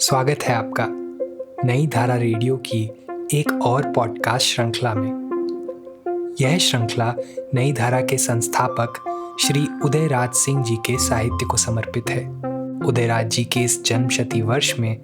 स्वागत है आपका नई धारा रेडियो की एक और पॉडकास्ट श्रृंखला में। यह श्रृंखला नई धारा के संस्थापक श्री उदयराज सिंह जी के साहित्य को समर्पित है। उदयराज जी के इस जन्मशती वर्ष में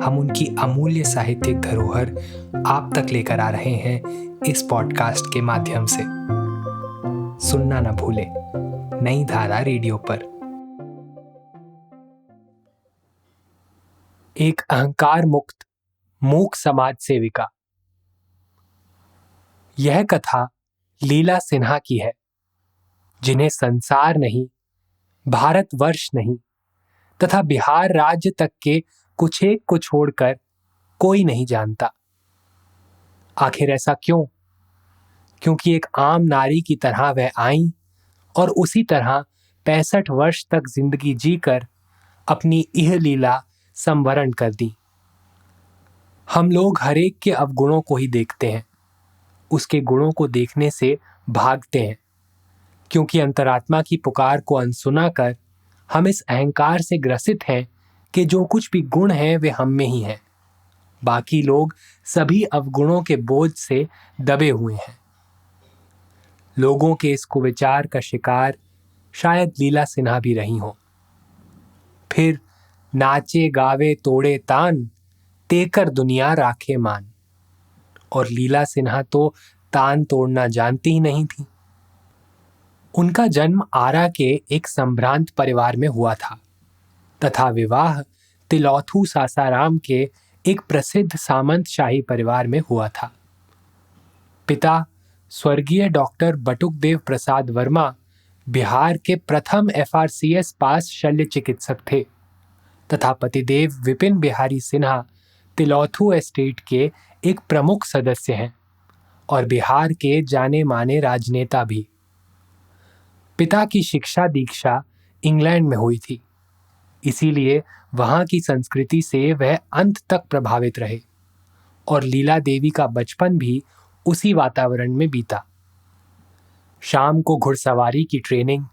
हम उनकी अमूल्य साहित्यिक धरोहर आप तक लेकर आ रहे हैं इस पॉडकास्ट के माध्यम से। सुनना न भूलें नई धारा रेडियो पर। एक अहंकार मुक्त मूक समाज सेविका। यह कथा लीला सिन्हा की है, जिन्हें संसार नहीं, भारतवर्ष नहीं तथा बिहार राज्य तक के कुछ एक को छोड़कर कोई नहीं जानता। आखिर ऐसा क्यों? क्योंकि एक आम नारी की तरह वह आई और उसी तरह 65 वर्ष तक जिंदगी जीकर अपनी यह लीला संवरण कर दी। हम लोग हरेक के अवगुणों को ही देखते हैं, उसके गुणों को देखने से भागते हैं, क्योंकि अंतरात्मा की पुकार को अनसुना कर हम इस अहंकार से ग्रसित हैं कि जो कुछ भी गुण हैं वे हम में ही हैं। बाकी लोग सभी अवगुणों के बोझ से दबे हुए हैं। लोगों के इस कुविचार का शिकार शायद लीला सिन्हा भी रही हो। फिर नाचे गावे तोड़े तान, तेकर दुनिया राखे मान। और लीला सिन्हा तो तान तोड़ना जानती ही नहीं थी। उनका जन्म आरा के एक संभ्रांत परिवार में हुआ था तथा विवाह तिलौथू सासाराम के एक प्रसिद्ध सामंत शाही परिवार में हुआ था। पिता स्वर्गीय डॉक्टर बटुकदेव प्रसाद वर्मा बिहार के प्रथम FRCS पास शल्य चिकित्सक थे तथा पतिदेव विपिन बिहारी सिन्हा तिलौथू एस्टेट के एक प्रमुख सदस्य हैं और बिहार के जाने माने राजनेता भी। पिता की शिक्षा दीक्षा इंग्लैंड में हुई थी, इसीलिए वहां की संस्कृति से वह अंत तक प्रभावित रहे और लीला देवी का बचपन भी उसी वातावरण में बीता। शाम को घुड़सवारी की ट्रेनिंग,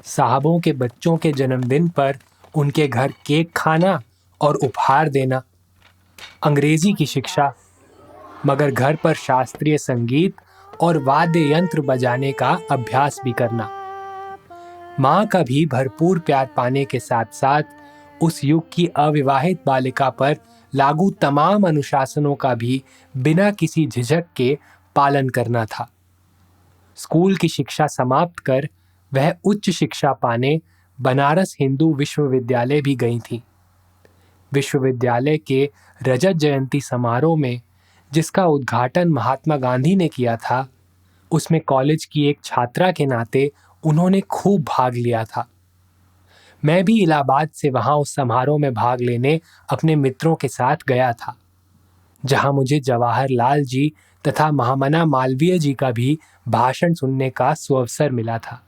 साहबों के बच्चों के जन्मदिन पर उनके घर केक खाना और उपहार देना, अंग्रेजी की शिक्षा, मगर घर पर शास्त्रीय संगीत और वाद्य यंत्र बजाने का अभ्यास भी करना। माँ का भी भरपूर प्यार पाने के साथ साथ उस युग की अविवाहित बालिका पर लागू तमाम अनुशासनों का भी बिना किसी झिझक के पालन करना था। स्कूल की शिक्षा समाप्त कर वह उच्च शिक्षा पाने बनारस हिंदू विश्वविद्यालय भी गई थी। विश्वविद्यालय के रजत जयंती समारोह में, जिसका उद्घाटन महात्मा गांधी ने किया था, उसमें कॉलेज की एक छात्रा के नाते उन्होंने खूब भाग लिया था। मैं भी इलाहाबाद से वहां उस समारोह में भाग लेने अपने मित्रों के साथ गया था, जहां मुझे जवाहरलाल जी तथा महामना मालवीय जी का भी भाषण सुनने का सुअवसर मिला था।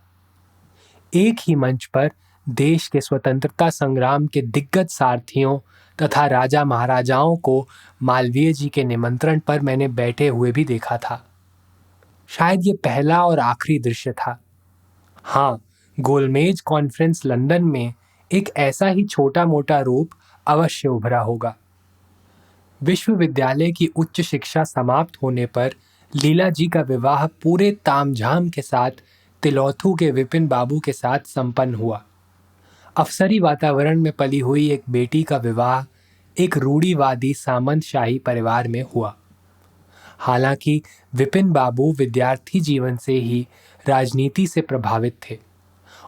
एक ही मंच पर देश के स्वतंत्रता संग्राम के दिग्गज सारथियों तथा राजा महाराजाओं को मालवीय जी के निमंत्रण पर मैंने बैठे हुए भी देखा था। शायद ये पहला और आखिरी दृश्य था। हाँ, गोलमेज कॉन्फ्रेंस लंदन में एक ऐसा ही छोटा मोटा रूप अवश्य उभरा होगा। विश्वविद्यालय की उच्च शिक्षा समाप्त होने पर लीला जी का विवाह पूरे तामझाम के साथ तिलौथू के विपिन बाबू के साथ संपन्न हुआ। अफसरी वातावरण में पली हुई एक बेटी का विवाह एक रूढ़िवादी सामंत शाही परिवार में हुआ। हालांकि विपिन बाबू विद्यार्थी जीवन से ही राजनीति से प्रभावित थे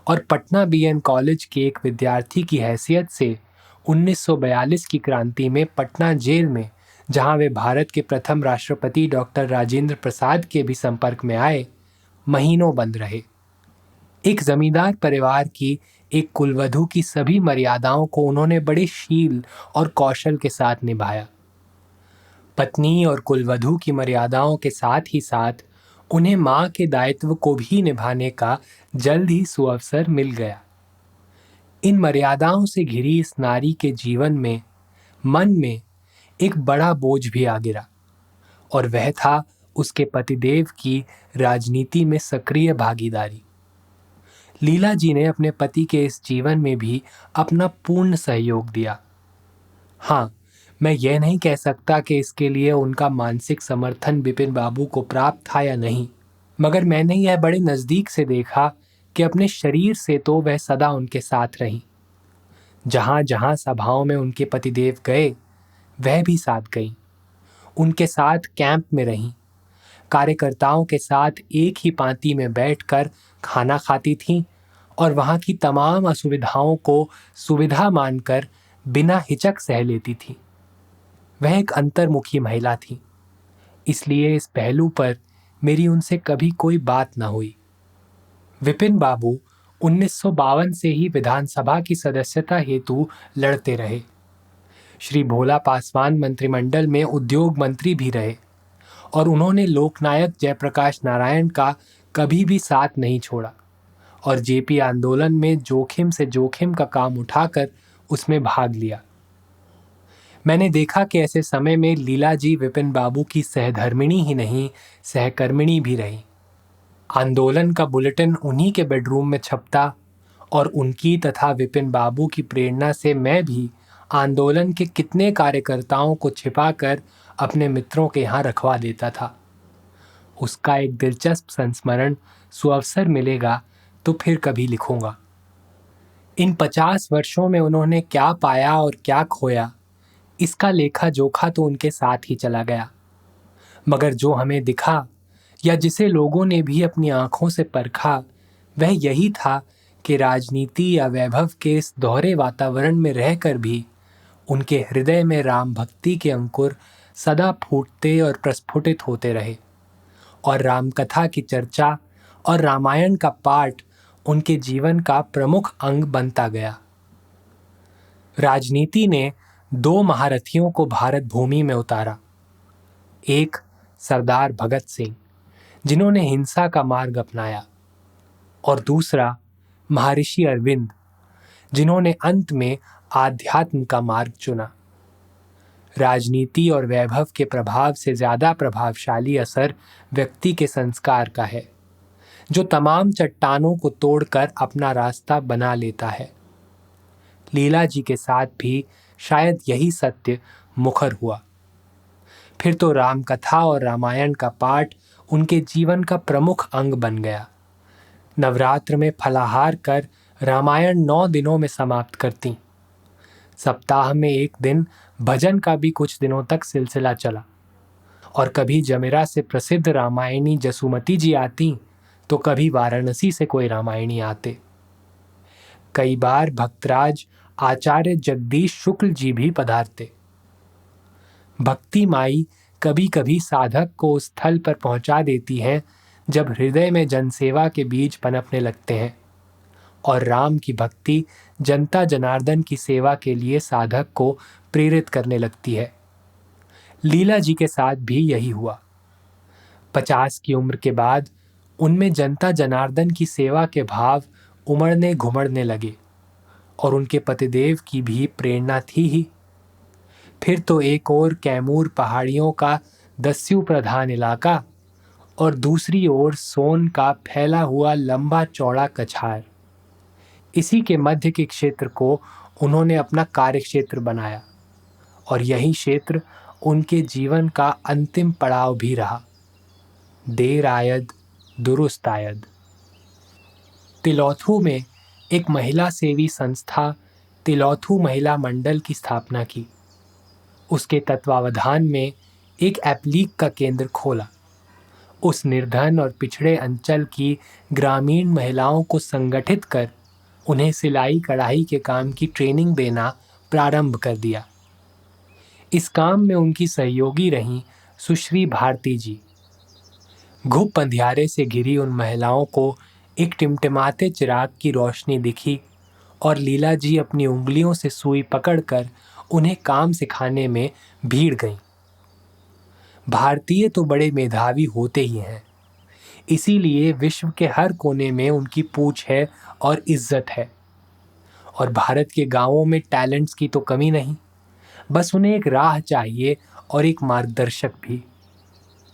और पटना BN कॉलेज के एक विद्यार्थी की हैसियत से 1942 की क्रांति में पटना जेल में, जहां वे भारत के प्रथम राष्ट्रपति डॉक्टर राजेंद्र प्रसाद के भी संपर्क में आए, महीनों बंद रहे। एक जमींदार परिवार की एक कुलवधू की सभी मर्यादाओं को उन्होंने बड़े शील और कौशल के साथ निभाया। पत्नी और कुलवधू की मर्यादाओं के साथ ही साथ उन्हें मां के दायित्व को भी निभाने का जल्द ही सुअवसर मिल गया। इन मर्यादाओं से घिरी इस नारी के जीवन में, मन में एक बड़ा बोझ भी आ गिरा और वह था उसके पतिदेव की राजनीति में सक्रिय भागीदारी। लीला जी ने अपने पति के इस जीवन में भी अपना पूर्ण सहयोग दिया। हाँ, मैं यह नहीं कह सकता कि इसके लिए उनका मानसिक समर्थन बिपिन बाबू को प्राप्त था या नहीं, मगर मैंने यह बड़े नज़दीक से देखा कि अपने शरीर से तो वह सदा उनके साथ रहीं। जहाँ जहाँ सभाओं में उनके पतिदेव गए, वह भी साथ गईं। उनके साथ कैंप में रहीं, कार्यकर्ताओं के साथ एक ही पांति में बैठकर खाना खाती थीं और वहाँ की तमाम असुविधाओं को सुविधा मानकर बिना हिचक सह लेती थीं। वह एक अंतर्मुखी महिला थी, इसलिए इस पहलू पर मेरी उनसे कभी कोई बात न हुई। विपिन बाबू 1952 से ही विधानसभा की सदस्यता हेतु लड़ते रहे। श्री भोला पासवान मंत्रिमंडल में उद्योग मंत्री भी रहे और उन्होंने लोकनायक जयप्रकाश नारायण का कभी भी साथ नहीं छोड़ा और जेपी आंदोलन में जोखिम से जोखिम का काम उठाकर उसमें भाग लिया। मैंने देखा कि ऐसे समय में लीला जी विपिन बाबू की सहधर्मिणी ही नहीं, सहकर्मिणी भी रही। आंदोलन का बुलेटिन उन्हीं के बेडरूम में छपता और उनकी तथा विपिन बाबू की प्रेरणा से मैं भी आंदोलन के कितने कार्यकर्ताओं को छिपाकर अपने मित्रों के यहाँ रखवा देता था। उसका एक दिलचस्प संस्मरण सुअवसर मिलेगा तो फिर कभी लिखूंगा। इन 50 वर्षों में उन्होंने क्या पाया और क्या खोया, इसका लेखा जोखा तो उनके साथ ही चला गया, मगर जो हमें दिखा या जिसे लोगों ने भी अपनी आंखों से परखा, वह यही था कि राजनीति या वैभव के इस दोहरे वातावरण में रहकर भी उनके हृदय में राम भक्ति के अंकुर सदा फूटते और प्रस्फुटित होते रहे और रामकथा की चर्चा और रामायण का पाठ उनके जीवन का प्रमुख अंग बनता गया। राजनीति ने 2 महारथियों को भारत भूमि में उतारा। एक सरदार भगत सिंह, जिन्होंने हिंसा का मार्ग अपनाया, और दूसरा महर्षि अरविंद, जिन्होंने अंत में आध्यात्म का मार्ग चुना। राजनीति और वैभव के प्रभाव से ज्यादा प्रभावशाली असर व्यक्ति के संस्कार का है, जो तमाम चट्टानों को तोड़कर अपना रास्ता बना लेता है। लीला जी के साथ भी शायद यही सत्य मुखर हुआ। फिर तो रामकथा और रामायण का पाठ उनके जीवन का प्रमुख अंग बन गया। नवरात्र में फलाहार कर रामायण 9 दिनों में समाप्त करती। सप्ताह में एक दिन भजन का भी कुछ दिनों तक सिलसिला चला और कभी जमेरा से प्रसिद्ध रामायणी जसुमती जी आती तो कभी वाराणसी से कोई रामायणी आते। कई बार भक्तराज आचार्य जगदीश शुक्ल जी भी पधारते। भक्ति माई कभी कभी साधक को उस स्थल पर पहुंचा देती हैं जब हृदय में जनसेवा के बीज पनपने लगते हैं और राम की भक्ति जनता जनार्दन की सेवा के लिए साधक को प्रेरित करने लगती है। लीला जी के साथ भी यही हुआ। 50 की उम्र के बाद उनमें जनता जनार्दन की सेवा के भाव उमड़ने घुमड़ने लगे और उनके पतिदेव की भी प्रेरणा थी ही। फिर तो एक ओर कैमूर पहाड़ियों का दस्यु प्रधान इलाका और दूसरी ओर सोन का फैला हुआ लंबा चौड़ा कछार। इसी के मध्य के क्षेत्र को उन्होंने अपना कार्य क्षेत्र बनाया और यही क्षेत्र उनके जीवन का अंतिम पड़ाव भी रहा। देर आयद दुरुस्त आयद। तिलौथू में एक महिला सेवी संस्था तिलौथू महिला मंडल की स्थापना की। उसके तत्वावधान में एक एप्लीक का केंद्र खोला। उस निर्धन और पिछड़े अंचल की ग्रामीण महिलाओं को संगठित कर उन्हें सिलाई कढ़ाई के काम की ट्रेनिंग देना प्रारंभ कर दिया। इस काम में उनकी सहयोगी रहीं सुश्री भारती जी। घुप अंधियारे से घिरी उन महिलाओं को एक टिमटिमाते चिराग की रोशनी दिखी और लीला जी अपनी उंगलियों से सुई पकड़कर उन्हें काम सिखाने में भीड़ गईं। भारतीय तो बड़े मेधावी होते ही हैं, इसीलिए विश्व के हर कोने में उनकी पूछ है और इज्जत है। और भारत के गांवों में टैलेंट्स की तो कमी नहीं, बस उन्हें एक राह चाहिए और एक मार्गदर्शक भी।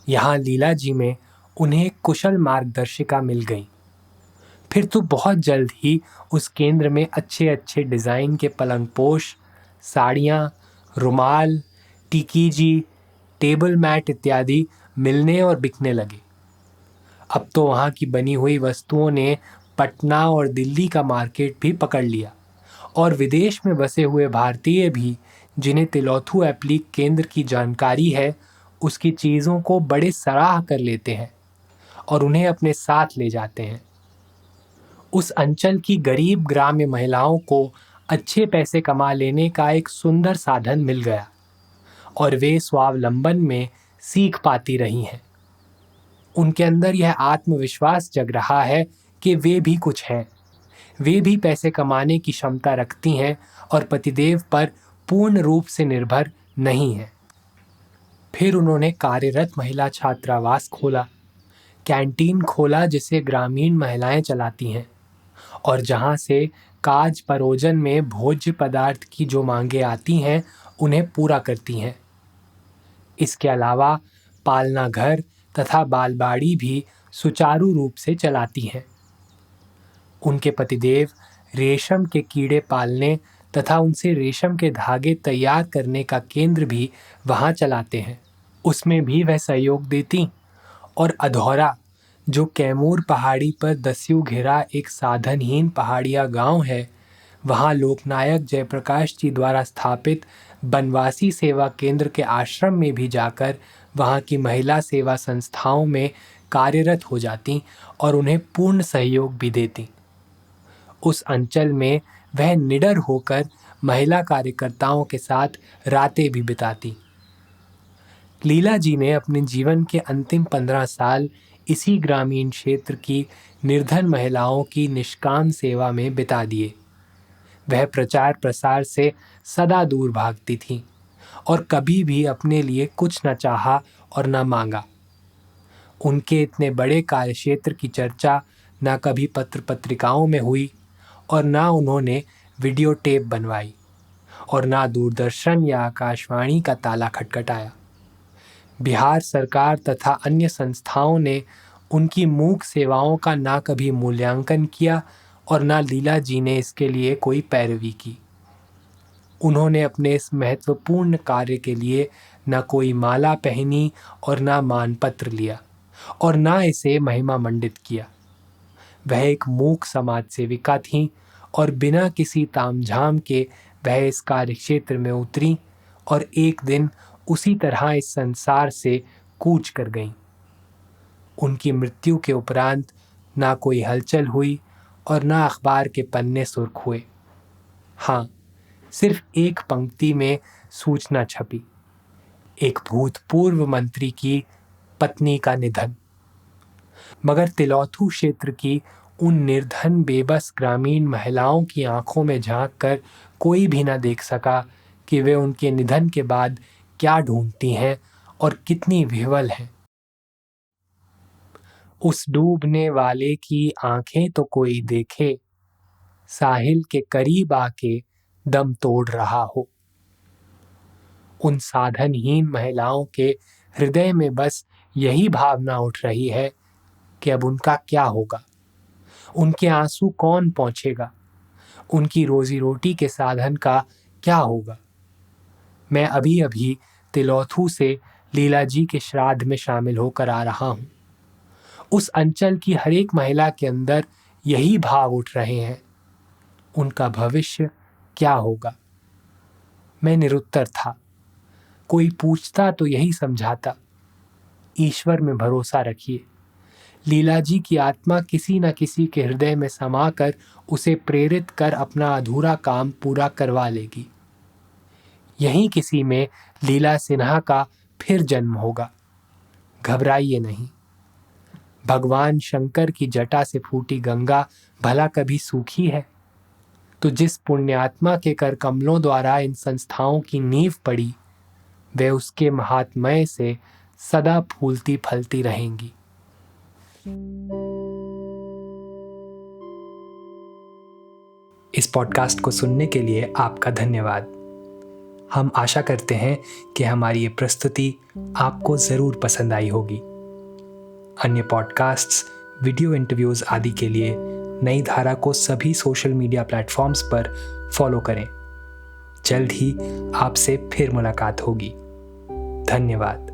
यहाँ लीला जी में उन्हें एक कुशल मार्गदर्शिका मिल गई। फिर तो बहुत जल्द ही उस केंद्र में अच्छे अच्छे डिज़ाइन के पलंगपोश, साड़ियाँ, रुमाल, टिकीजी, टेबल मैट इत्यादि मिलने और बिकने लगे। अब तो वहाँ की बनी हुई वस्तुओं ने पटना और दिल्ली का मार्केट भी पकड़ लिया और विदेश में बसे हुए भारतीय भी, जिन्हें तिलौथू एप्लीक केंद्र की जानकारी है, उसकी चीज़ों को बड़े सराह कर लेते हैं और उन्हें अपने साथ ले जाते हैं। उस अंचल की गरीब ग्राम्य महिलाओं को अच्छे पैसे कमा लेने का एक सुंदर साधन मिल गया और वे स्वावलंबन में सीख पाती रही हैं। उनके अंदर यह आत्मविश्वास जग रहा है कि वे भी कुछ हैं, वे भी पैसे कमाने की क्षमता रखती हैं और पतिदेव पर पूर्ण रूप से निर्भर नहीं हैं। फिर उन्होंने कार्यरत महिला छात्रावास खोला, कैंटीन खोला जिसे ग्रामीण महिलाएं चलाती हैं और जहां से काज परोजन में भोज्य पदार्थ की जो मांगे आती हैं उन्हें पूरा करती हैं। इसके अलावा पालना घर तथा बालबाड़ी भी सुचारू रूप से चलाती हैं। उनके पतिदेव रेशम के कीड़े पालने तथा उनसे रेशम के धागे तैयार करने का केंद्र भी वहां चलाते हैं, उसमें भी वह सहयोग देती। और अधौरा, जो कैमूर पहाड़ी पर दस्यू घिरा एक साधनहीन पहाड़िया गांव है, वहां लोकनायक जयप्रकाश जी द्वारा स्थापित बनवासी सेवा केंद्र के आश्रम में भी जाकर वहां की महिला सेवा संस्थाओं में कार्यरत हो जाती और उन्हें पूर्ण सहयोग भी देती। उस अंचल में वह निडर होकर महिला कार्यकर्ताओं के साथ रातें भी बिताती। लीला जी ने अपने जीवन के अंतिम 15 साल इसी ग्रामीण क्षेत्र की निर्धन महिलाओं की निष्काम सेवा में बिता दिए। वह प्रचार प्रसार से सदा दूर भागती थीं और कभी भी अपने लिए कुछ न चाहा और न मांगा। उनके इतने बड़े कार्यक्षेत्र की चर्चा न कभी पत्र पत्रिकाओं में हुई और न उन्होंने वीडियो टेप बनवाई और न दूरदर्शन या आकाशवाणी का ताला खटखटाया। बिहार सरकार तथा अन्य संस्थाओं ने उनकी मूक सेवाओं का ना कभी मूल्यांकन किया और ना लीला जी ने इसके लिए कोई पैरवी की। उन्होंने अपने इस महत्वपूर्ण कार्य के लिए न कोई माला पहनी और ना मानपत्र लिया और ना इसे महिमा मंडित किया। वह एक मूक समाज सेविका थीं और बिना किसी तामझाम के वह इस कार्यक्षेत्र में उतरी और एक दिन उसी तरह इस संसार से कूच कर गईं। उनकी मृत्यु के उपरांत ना कोई हलचल हुई और ना अखबार के पन्ने सुर्ख हुए। हाँ, सिर्फ एक पंक्ति में सूचना छपी, एक भूतपूर्व मंत्री की पत्नी का निधन। मगर तिलौथू क्षेत्र की उन निर्धन बेबस ग्रामीण महिलाओं की आंखों में झांक कर कोई भी न देख सका कि वे उनके निधन के बाद क्या ढूंढती हैं और कितनी विह्वल हैं। उस डूबने वाले की आंखें तो कोई देखे, साहिल के करीब आके दम तोड़ रहा हो। उन साधनहीन महिलाओं के हृदय में बस यही भावना उठ रही है कि अब उनका क्या होगा, उनके आंसू कौन पहुंचेगा, उनकी रोजी रोटी के साधन का क्या होगा। मैं अभी अभी तिलौथू से लीला जी के श्राद्ध में शामिल होकर आ रहा हूं। उस अंचल की हर एक महिला के अंदर यही भाव उठ रहे हैं, उनका भविष्य क्या होगा। मैं निरुत्तर था। कोई पूछता तो यही समझाता, ईश्वर में भरोसा रखिए, लीला जी की आत्मा किसी न किसी के हृदय में समाकर उसे प्रेरित कर अपना अधूरा काम पूरा करवा लेगी। यहीं किसी में लीला सिन्हा का फिर जन्म होगा। घबराइए नहीं। भगवान शंकर की जटा से फूटी गंगा भला कभी सूखी है? तो जिस पुण्यात्मा के कर कमलों द्वारा इन संस्थाओं की नींव पड़ी, वे उसके महात्मय से सदा फूलती फलती रहेंगी। इस पॉडकास्ट को सुनने के लिए आपका धन्यवाद। हम आशा करते हैं कि हमारी ये प्रस्तुति आपको ज़रूर पसंद आई होगी। अन्य पॉडकास्ट्स, वीडियो इंटरव्यूज़ आदि के लिए नई धारा को सभी सोशल मीडिया प्लेटफॉर्म्स पर फॉलो करें। जल्द ही आपसे फिर मुलाकात होगी। धन्यवाद।